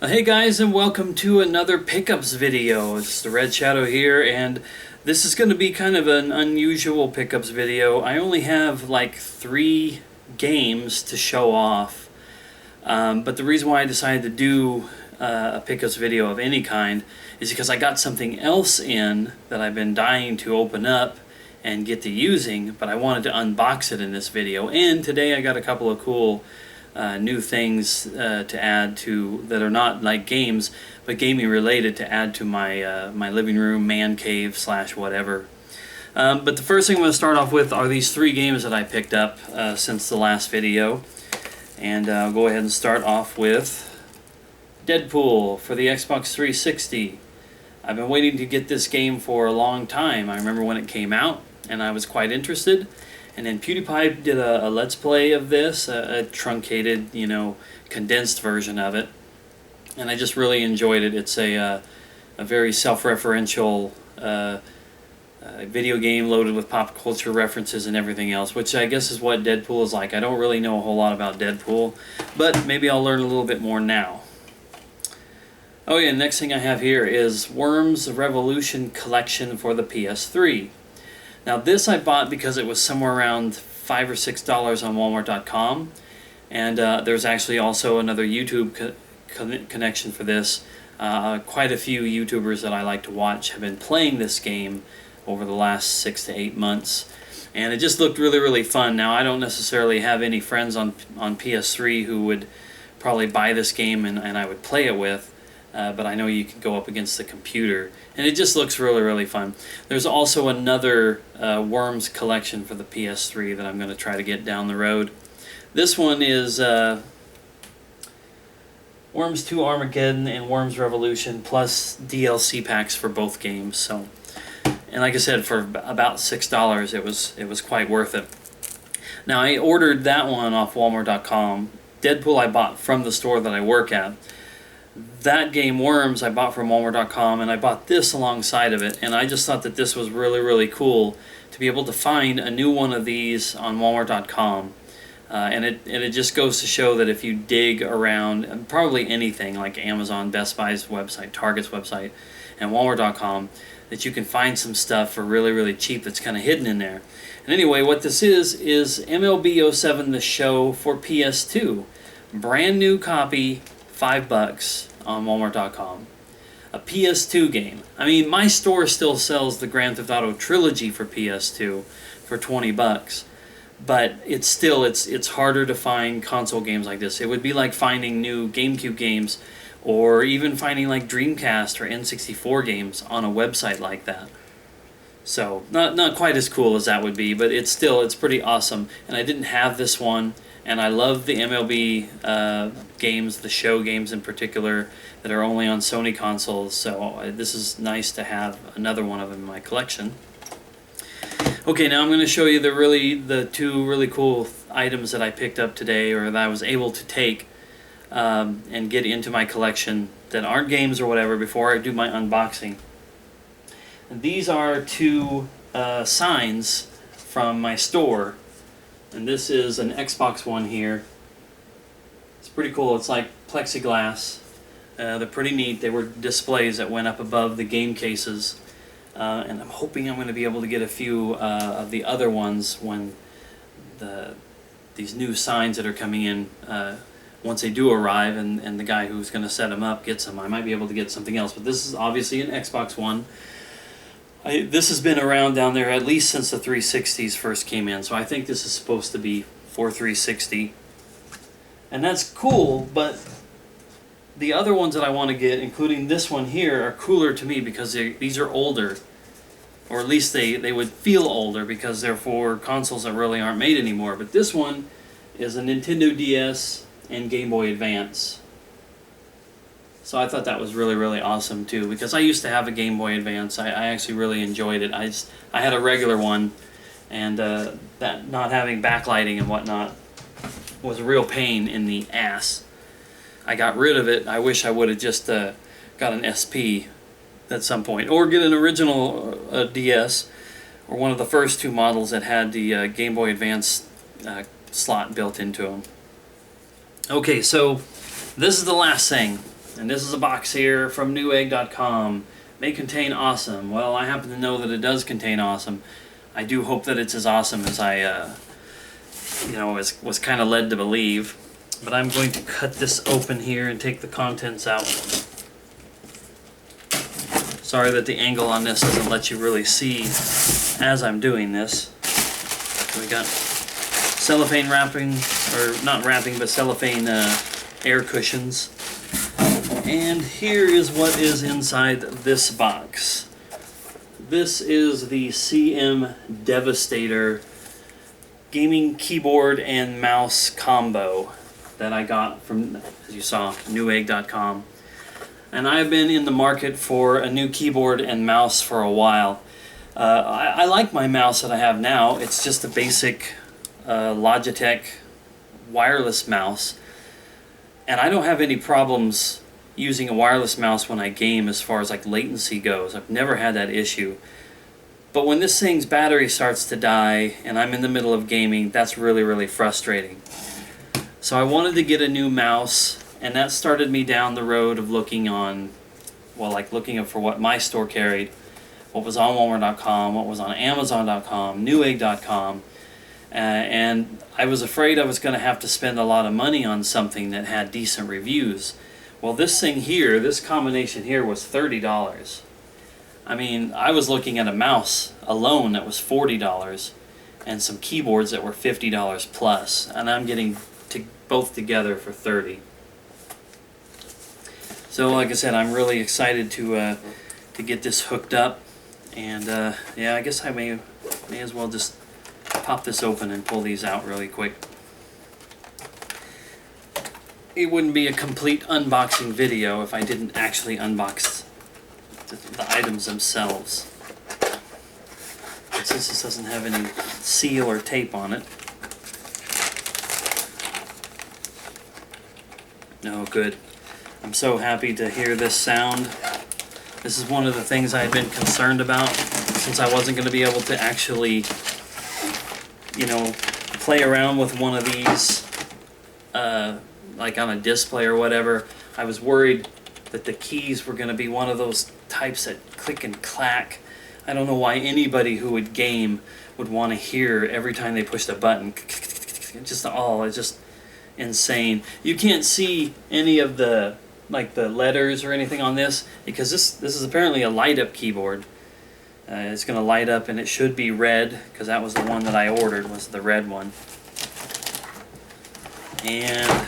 Hey guys, and welcome to another pickups video. It's the Red Shadow here, and this is going to be kind of an unusual pickups video. I only have like 3 games to show off, but the reason why I decided to do a pickups video of any kind is because I got something else in that I've been dying to open up and get to using, but I wanted to unbox it in this video. And today I got a couple of cool new things to add to that are not like games but gaming related, to add to my my living room, man cave / whatever. But the first thing I'm going to start off with are these 3 games that I picked up since the last video, and I'll go ahead and start off with Deadpool for the Xbox 360. I've been waiting to get this game for a long time. I remember when it came out and I was quite interested. And then PewDiePie did a Let's Play of this, a truncated, condensed version of it. And I just really enjoyed it. It's a very self-referential video game loaded with pop culture references and everything else, which I guess is what Deadpool is like. I don't really know a whole lot about Deadpool, but maybe I'll learn a little bit more now. Oh yeah, next thing I have here is Worms Revolution Collection for the PS3. Now this I bought because it was somewhere around $5 or $6 on Walmart.com, and there's actually also another YouTube connection for this. Quite a few YouTubers that I like to watch have been playing this game over the last 6 to 8 months, and it just looked really fun. Now I don't necessarily have any friends on PS3 who would probably buy this game and I would play it with. But I know you can go up against the computer, and it just looks really fun. There's also another Worms collection for the PS3 that I'm going to try to get down the road. This one is Worms 2 Armageddon and Worms Revolution, plus DLC packs for both games. So, and like I said, for about $6, it was quite worth it. Now I ordered that one off Walmart.com. Deadpool I bought from the store that I work at. That game, Worms, I bought from Walmart.com, and I bought this alongside of it, and I just thought that this was really cool to be able to find a new one of these on Walmart.com. And it just goes to show that if you dig around probably anything like Amazon, Best Buy's website, Target's website, and Walmart.com, that you can find some stuff for really cheap that's kind of hidden in there. And anyway, what this is MLB 07 The Show for PS2. Brand new copy, $5 on Walmart.com. A PS2 game. I mean, my store still sells the Grand Theft Auto trilogy for PS2 for $20, but it's harder to find console games like this. It would be like finding new GameCube games, or even finding like Dreamcast or N64 games on a website like that. So not quite as cool as that would be, but it's pretty awesome. And I didn't have this one. And I love the MLB games, the show games in particular, that are only on Sony consoles, so this is nice to have another one of them in my collection. Okay, now I'm going to show you the 2 really cool items that I picked up today, or that I was able to take and get into my collection that aren't games or whatever before I do my unboxing. And these are 2 signs from my store. And this is an Xbox one here. It's pretty cool. It's like plexiglass. They're pretty neat. They were displays that went up above the game cases. And I'm hoping I'm going to be able to get a few of the other ones when these new signs that are coming in, once they do arrive and the guy who's going to set them up gets them. I might be able to get something else. But this is obviously an Xbox one. This has been around down there at least since the 360s first came in, so I think this is supposed to be for 360. And that's cool, but the other ones that I want to get, including this one here, are cooler to me because these are older. Or at least they would feel older because they're for consoles that really aren't made anymore. But this one is a Nintendo DS and Game Boy Advance. So I thought that was really awesome too, because I used to have a Game Boy Advance. I actually really enjoyed it. I had a regular one, and that not having backlighting and whatnot was a real pain in the ass. I got rid of it. I wish I would have just got an SP at some point, or get an original DS, or one of the first 2 models that had the Game Boy Advance slot built into them. Okay, so this is the last thing. And this is a box here from newegg.com. May contain awesome. Well, I happen to know that it does contain awesome. I do hope that it's as awesome as I, was kind of led to believe. But I'm going to cut this open here and take the contents out. Sorry that the angle on this doesn't let you really see as I'm doing this. So we got cellophane wrapping, or not wrapping, but cellophane air cushions. And here is what is inside this box. This is the CM Devastator gaming keyboard and mouse combo that I got from, as you saw, newegg.com. And I've been in the market for a new keyboard and mouse for a while. I like my mouse that I have now. It's just a basic Logitech wireless mouse. And I don't have any problems using a wireless mouse when I game as far as like latency goes. I've never had that issue. But when this thing's battery starts to die and I'm in the middle of gaming, that's really, really frustrating. So I wanted to get a new mouse, and that started me down the road of looking on, looking for what my store carried, what was on Walmart.com, what was on Amazon.com, Newegg.com, and I was afraid I was going to have to spend a lot of money on something that had decent reviews. Well, this thing here, this combination here was $30. I mean, I was looking at a mouse alone that was $40 and some keyboards that were $50 plus, and I'm getting both together for $30. So, like I said, I'm really excited to get this hooked up, and yeah, I guess I may as well just pop this open and pull these out really quick. It wouldn't be a complete unboxing video if I didn't actually unbox the items themselves. But since this doesn't have any seal or tape on it. No, good. I'm so happy to hear this sound. This is one of the things I had been concerned about, since I wasn't going to be able to actually, play around with one of these, like on a display or whatever. I was worried that the keys were going to be one of those types that click and clack. I don't know why anybody who would game would want to hear every time they pushed a button. It's just insane. You can't see any of the letters or anything on this, because this is apparently a light up keyboard. It's going to light up, and it should be red, because that was the one that I ordered, was the red one. And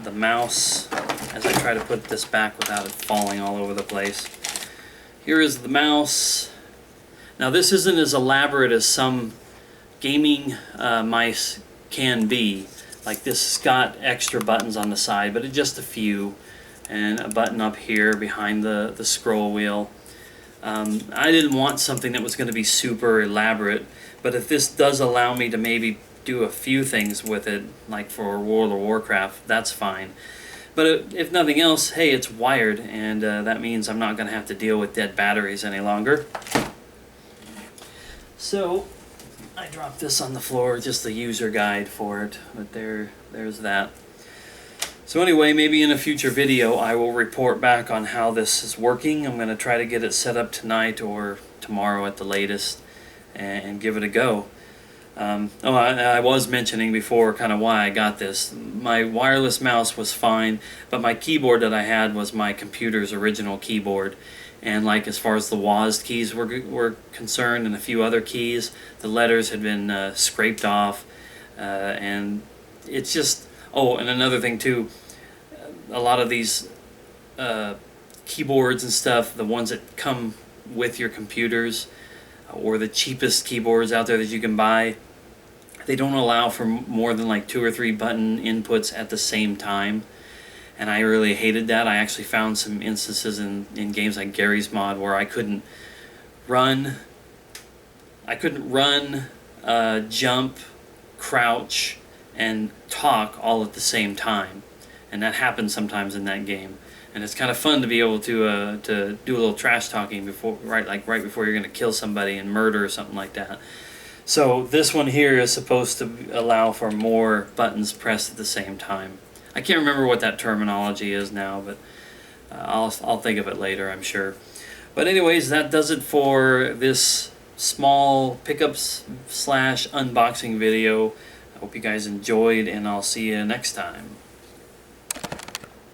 the mouse, as I try to put this back without it falling all over the place. Here is the mouse. Now this isn't as elaborate as some gaming mice can be. Like this has got extra buttons on the side, but it's just a few. And a button up here behind the scroll wheel. I didn't want something that was going to be super elaborate, but if this does allow me to maybe do a few things with it, like for World of Warcraft, that's fine. But if nothing else, hey, it's wired, and that means I'm not going to have to deal with dead batteries any longer. So I dropped this on the floor, just the user guide for it, but there's that. So anyway, maybe in a future video I will report back on how this is working. I'm going to try to get it set up tonight or tomorrow at the latest and give it a go. I was mentioning before kind of why I got this. My wireless mouse was fine, but my keyboard that I had was my computer's original keyboard. And like as far as the WASD keys were concerned and a few other keys, the letters had been scraped off. And it's just... Oh, and another thing too, a lot of these keyboards and stuff, the ones that come with your computers, or the cheapest keyboards out there that you can buy, they don't allow for more than like 2 or 3 button inputs at the same time. And I really hated that. I actually found some instances in games like Gary's Mod where I couldn't run, jump, crouch, and talk all at the same time, and that happens sometimes in that game. And it's kind of fun to be able to do a little trash talking right before you're going to kill somebody and murder or something like that. So this one here is supposed to allow for more buttons pressed at the same time. I can't remember what that terminology is now, but I'll think of it later, I'm sure. But anyways, that does it for this small pickups slash unboxing video. I hope you guys enjoyed, and I'll see you next time.